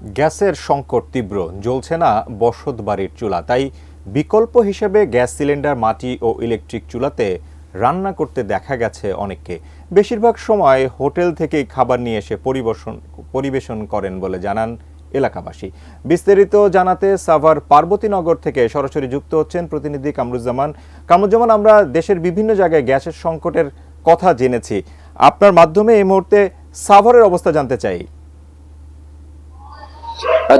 গ্যাসের সংকট তীব্র, জ্বলছে না বসত বাড়ির চুলা। তাই বিকল্প হিসেবে গ্যাস সিলিন্ডার, মাটি ও ইলেকট্রিক চুলাতে রান্না করতে দেখা গেছে অনেককে। বেশিরভাগ সময় হোটেল থেকেই খাবার নিয়ে এসে পরিবেশন করেন বলে জানান এলাকাবাসী। বিস্তারিত জানাতে সাভার পার্বতীনগর থেকে সরাসরি যুক্ত হচ্ছেন প্রতিনিধি কামরুজ্জামান। আমরা দেশের বিভিন্ন জায়গায় গ্যাসের সংকটের কথা জেনেছি, আপনার মাধ্যমে এই মুহূর্তে সাভারের অবস্থা জানতে চাই।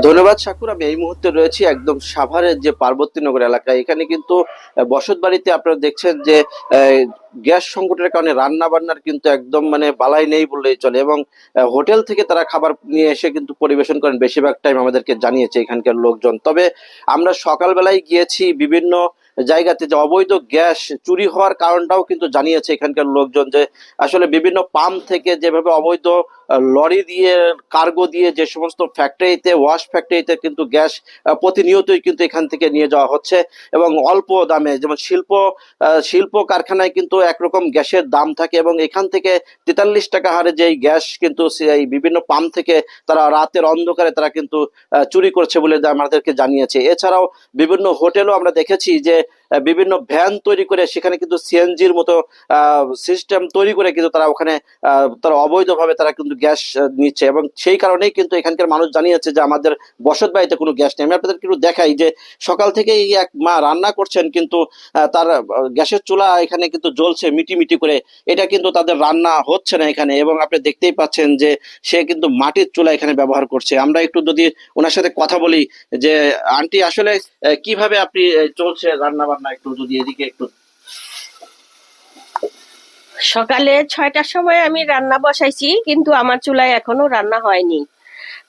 ধন্যবাদ শাকুর। আমি এই মুহূর্তে রয়েছি একদম সাভারের যে পার্বতীনগর এলাকা। এখানে কিন্তু বসত বাড়িতে আপনারা দেখছেন যে গ্যাস সংকটের কারণে রান্না বান্নার কিন্তু একদম বালাই নেই বললেই চলে, এবং হোটেল থেকে তারা খাবার নিয়ে এসে কিন্তু পরিবেশন করেন বেশিরভাগ টাইম, আমাদেরকে জানিয়েছে এখানকার লোকজন। তবে আমরা সকালবেলায় গিয়েছি বিভিন্ন জায়গাতে, যে অবৈধ গ্যাস চুরি হওয়ার কারণটাও কিন্তু জানিয়েছে এখানকার লোকজন, যে আসলে বিভিন্ন পাম্প থেকে যেভাবে অবৈধ লরি দিয়ে, কার্গো দিয়ে যে সমস্ত ফ্যাক্টরিতে, ওয়াশ ফ্যাক্টরিতে কিন্তু গ্যাস প্রতিনিয়তই কিন্তু এখান থেকে নিয়ে যাওয়া হচ্ছে, এবং অল্প দামে। যেমন শিল্প কারখানায় কিন্তু একরকম গ্যাসের দাম থাকে, এবং এখান থেকে 43 টাকা হারে যেই গ্যাস কিন্তু এই বিভিন্ন পাম্প থেকে তারা রাতের অন্ধকারে তারা কিন্তু চুরি করছে বলে আমাদেরকে জানিয়েছে। এছাড়াও বিভিন্ন হোটেলও আমরা দেখেছি যে বিভিন্ন ভ্যান তৈরি করে সেখানে কিন্তু সিএনজির মতো সিস্টেম তৈরি করে কিন্তু তারা ওখানে তারা অবৈধভাবে তারা কিন্তু গ্যাস নিচ্ছে, এবং সেই কারণেই কিন্তু এখানকার মানুষ জানিয়েছে যে আমাদের বসত বাড়িতে কোনো গ্যাস নেই। আমি আপনাদের কিন্তু দেখাই যে সকাল থেকে এই এক মা রান্না করছেন, কিন্তু তার গ্যাসের চুলা এখানে কিন্তু জ্বলছে মিটি করে। এটা কিন্তু তাদের রান্না হচ্ছে না এখানে, এবং আপনি দেখতেই পাচ্ছেন যে সে কিন্তু মাটির চুলা এখানে ব্যবহার করছে। আমরা একটু যদি ওনার সাথে কথা বলি, যে আন্টি আসলে কিভাবে আপনি চলছে রান্না বান্না, একটু যদি এদিকে একটু। সকালে 6টার সময় আমি রান্না বসাইছি, কিন্তু আমার চুলায় এখনো রান্না হয়নি।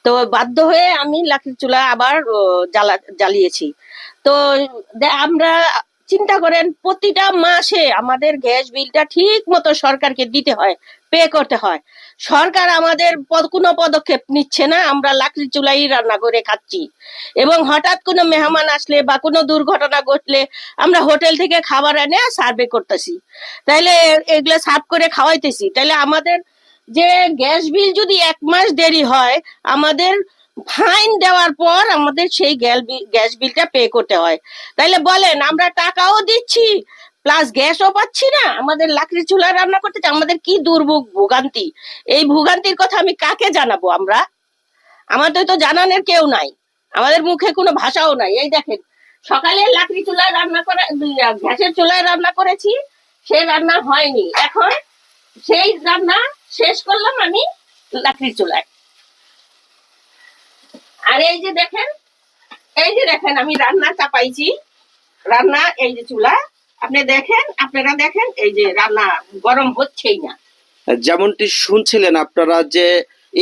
তো বাধ্য হয়ে আমি লাঠির চুলা আবার জ্বালিয়েছি। তো আমরা চিন্তা করেন, প্রতিটা মাসে আমাদের গ্যাস বিলটা ঠিক মতো সরকারকে দিতে হয়, পে করতে হয়। সরকার আমাদের কোনো পদক্ষেপ নিচ্ছে না, আমরা লাকড়ির চুলাই রান্না করে খাচ্ছি। এবং হঠাৎ কোনো মেহমান আসলে বা কোনো দুর্ঘটনা ঘটলে আমরা হোটেল থেকে খাবার এনে সার্ভে করতেছি, তাইলে এগুলো সার্ভ করে খাওয়াইতেছি। তাইলে আমাদের যে গ্যাস বিল যদি 1 মাস দেরি হয়, আমাদের ফাইন দেওয়ার পর আমাদের সেই গ্যাস বিলটা পে করতে হয়। তাইলে বলেন, আমরা টাকাও দিচ্ছি প্লাস গ্যাসও পাচ্ছি না, আমাদের লাকড়ি চুলায় রান্না করতে, আমাদের কি দুর্ভোগ ভোগান্তি। এই ভোগান্তির কথা আমি কাকে জানাবো? আমাদের তো জানানোর কেউ নাই, আমাদের মুখে কোনো ভাষাও নাই। এই দেখেন, সকালে লাকড়ি চুলায় রান্না করে, গ্যাসের চুলায় রান্না করেছি, সে রান্না হয়নি। এখন সেই রান্না শেষ করলাম আমি লাকড়ির চুলায়। আর এই যে দেখেন আমি রান্না চাপাইছি, রান্না এই যে চুলা, আপনারা দেখেন এই যে রান্না গরম হচ্ছেই না। যেমনটি শুনছিলেন আপনারা, যে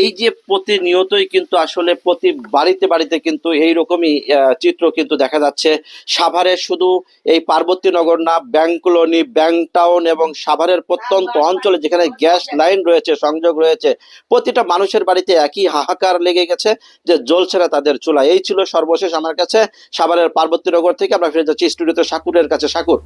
এই যে প্রতিনিয়তই কিন্তু আসলে প্রতি বাড়িতে বাড়িতে কিন্তু এইরকমই চিত্র কিন্তু দেখা যাচ্ছে। সাভারে শুধু এই পার্বতীনগর না, ব্যাংক কলোনি, ব্যাংক টাউন এবং সাভারের প্রত্যন্ত অঞ্চলে যেখানে গ্যাস লাইন রয়েছে, সংযোগ রয়েছে, প্রতিটা মানুষের বাড়িতে একই হাহাকার লেগে গেছে যে জ্বলছে না তাদের চুলা। এই ছিল সর্বশেষ আমার কাছে সাভারের পার্বতীনগর থেকে। আমরা ফিরে যাচ্ছি স্টুডিওতে শাকুরের কাছে। শাকুর।